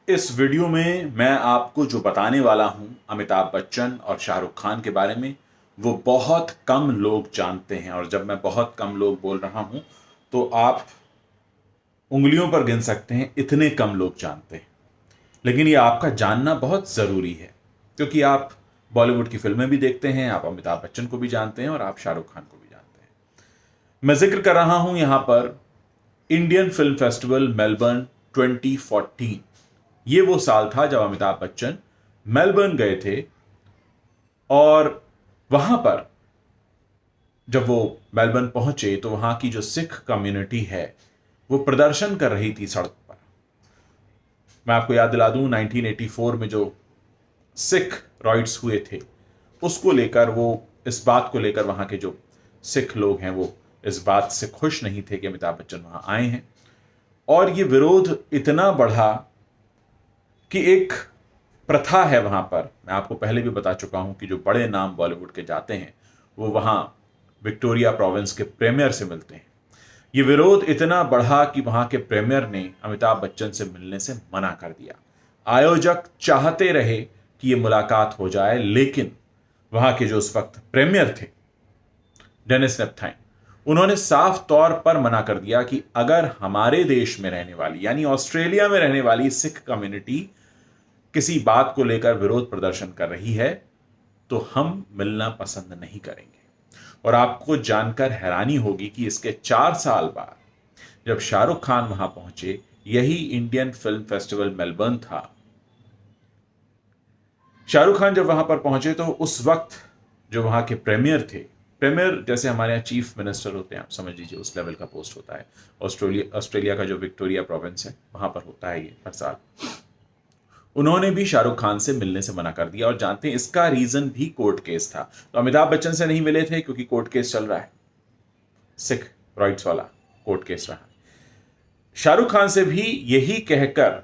इस वीडियो में मैं आपको जो बताने वाला हूं अमिताभ बच्चन और शाहरुख खान के बारे में, वो बहुत कम लोग जानते हैं। और जब मैं बहुत कम लोग बोल रहा हूं तो आप उंगलियों पर गिन सकते हैं, इतने कम लोग जानते हैं। लेकिन ये आपका जानना बहुत ज़रूरी है, क्योंकि आप बॉलीवुड की फिल्में भी देखते हैं, आप अमिताभ बच्चन को भी जानते हैं और आप शाहरुख खान को भी जानते हैं। मैं जिक्र कर रहा हूं यहां पर इंडियन फिल्म फेस्टिवल मेलबर्न 2014। ये वो साल था जब अमिताभ बच्चन मेलबर्न गए थे, और वहां पर जब वो मेलबर्न पहुंचे तो वहां की जो सिख कम्युनिटी है वो प्रदर्शन कर रही थी सड़क पर। मैं आपको याद दिला दूं, 1984 में जो सिख राइट्स हुए थे उसको लेकर, वो इस बात को लेकर वहां के जो सिख लोग हैं वो इस बात से खुश नहीं थे कि अमिताभ बच्चन वहां आए हैं। और ये विरोध इतना बढ़ा कि एक प्रथा है वहां पर। मैं आपको पहले भी बता चुका हूं कि जो बड़े नाम बॉलीवुड के जाते हैं वो वहां विक्टोरिया प्रोविंस के प्रीमियर से मिलते हैं। ये विरोध इतना बढ़ा कि वहां के प्रीमियर ने अमिताभ बच्चन से मिलने से मना कर दिया। आयोजक चाहते रहे कि ये मुलाकात हो जाए, लेकिन वहां के जो उस वक्त प्रीमियर थे, डेनिस नेपथाइन, उन्होंने साफ तौर पर मना कर दिया कि अगर हमारे देश में रहने वाली, यानी ऑस्ट्रेलिया में रहने वाली सिख कम्युनिटी किसी बात को लेकर विरोध प्रदर्शन कर रही है तो हम मिलना पसंद नहीं करेंगे। और आपको जानकर हैरानी होगी कि इसके 4 साल बाद जब शाहरुख खान वहां पहुंचे, यही इंडियन फिल्म फेस्टिवल मेलबर्न था। शाहरुख खान जब वहां पर पहुंचे तो उस वक्त जो वहां के प्रीमियर थे, प्रीमियर जैसे हमारे यहाँ चीफ मिनिस्टर होते हैं, आप समझ लीजिए उस लेवल का पोस्ट होता है। ऑस्ट्रेलिया का जो विक्टोरिया प्रोविंस है वहां पर होता है ये हर साल। उन्होंने भी शाहरुख खान से मिलने से मना कर दिया, और जानते हैं इसका रीजन भी कोर्ट केस था। तो अमिताभ बच्चन से नहीं मिले थे क्योंकि कोर्ट केस चल रहा है, सिख राइट्स वाला कोर्ट केस रहा। शाहरुख खान से भी यही कहकर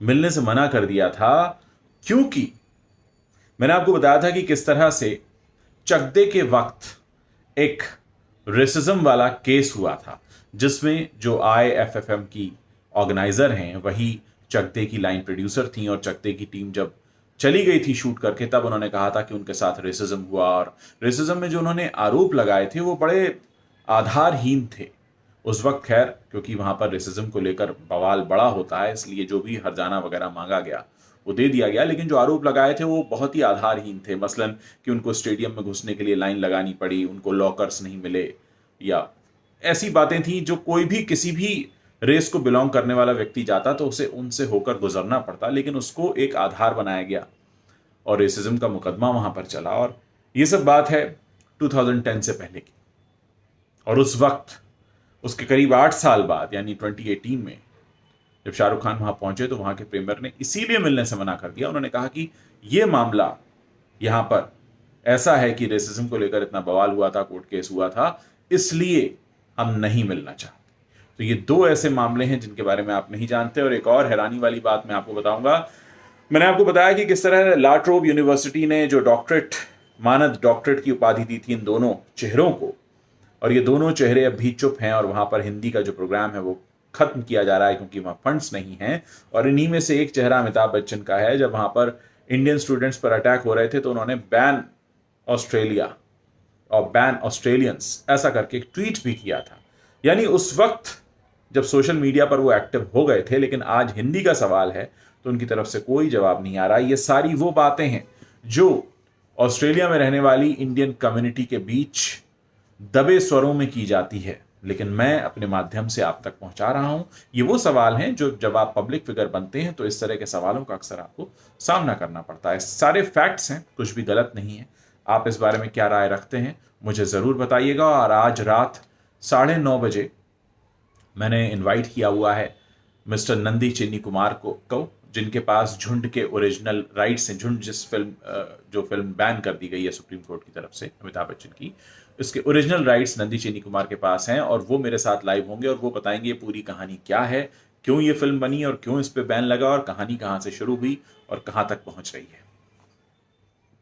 मिलने से मना कर दिया था, क्योंकि मैंने आपको बताया था कि किस तरह से चकदे के वक्त एक रेसिज्म वाला केस हुआ था, जिसमें जो IFFM की ऑर्गेनाइजर हैं वही चकदे की लाइन प्रोड्यूसर थी। और चकदे की टीम जब चली गई थी शूट करके, तब उन्होंने कहा था कि उनके साथ रेसिज्म हुआ। और रेसिज्म में जो उन्होंने आरोप लगाए थे वो बड़े आधारहीन थे उस वक्त। खैर, क्योंकि वहां पर रेसिज्म को लेकर बवाल बड़ा होता है, इसलिए जो भी हर्जाना वगैरह मांगा गया वो दे दिया गया। लेकिन जो आरोप लगाए थे वो बहुत ही आधारहीन थे। मसलन कि उनको स्टेडियम में घुसने के लिए लाइन लगानी पड़ी, उनको लॉकर्स नहीं मिले, या ऐसी बातें थी जो कोई भी किसी भी रेस को बिलोंग करने वाला व्यक्ति जाता तो उसे उनसे होकर गुजरना पड़ता। लेकिन उसको एक आधार बनाया गया और रेसिज्म का मुकदमा वहां पर चला। और ये सब बात है 2010 से पहले की। और उस वक्त उसके करीब 8 साल बाद, यानी 2018 में जब शाहरुख खान वहां पहुंचे तो वहां के प्रीमियर ने इसीलिए मिलने से मना कर दिया। उन्होंने कहा कि यह मामला यहां पर ऐसा है कि रेसिज्म को लेकर इतना बवाल हुआ था, कोर्ट केस हुआ था, इसलिए हम नहीं मिलना चाहते। तो ये दो ऐसे मामले हैं जिनके बारे में आप नहीं जानते। और एक और हैरानी वाली बात मैं आपको बताऊंगा। मैंने आपको बताया कि किस तरह ला ट्रोब यूनिवर्सिटी ने जो डॉक्टरेट, मानद डॉक्टरेट की उपाधि दी थी इन दोनों चेहरों को, और ये दोनों चेहरे अब भी चुप हैं। और वहां पर हिंदी का जो प्रोग्राम है वो खत्म किया जा रहा है क्योंकि वहां फंड्स नहीं हैं। और इन्हीं में से एक चेहरा अमिताभ बच्चन का है। जब वहां पर इंडियन स्टूडेंट्स पर अटैक हो रहे थे तो उन्होंने बैन ऑस्ट्रेलिया और बैन ऑस्ट्रेलियंस ऐसा करके एक ट्वीट भी किया था। यानी उस वक्त जब सोशल मीडिया पर वो एक्टिव हो गए थे, लेकिन आज हिंदी का सवाल है तो उनकी तरफ से कोई जवाब नहीं आ रहा। ये सारी वो बातें हैं जो ऑस्ट्रेलिया में रहने वाली इंडियन कम्युनिटी के बीच दबे स्वरों में की जाती है, लेकिन मैं अपने माध्यम से आप तक पहुंचा रहा हूं। ये वो सवाल हैं जो जब आप पब्लिक फिगर बनते हैं तो इस तरह के सवालों का अक्सर आपको सामना करना पड़ता है। सारे फैक्ट्स हैं, कुछ भी गलत नहीं है। आप इस बारे में क्या राय रखते हैं मुझे जरूर बताइएगा। और आज रात 9:30 बजे मैंने इनवाइट किया हुआ है मिस्टर नंदी चीनी कुमार को, जिनके पास झुंड के ओरिजिनल राइट्स हैं। झुंड जिस जो फिल्म बैन कर दी गई है सुप्रीम कोर्ट की तरफ से अमिताभ बच्चन की, उसके ओरिजिनल राइट्स नंदी चीनी कुमार के पास हैं। और वो मेरे साथ लाइव होंगे और वो बताएंगे पूरी कहानी क्या है, क्यों ये फिल्म बनी और क्यों इस पे बैन लगा, और कहानी कहां से शुरू हुई और कहां तक पहुंच रही है।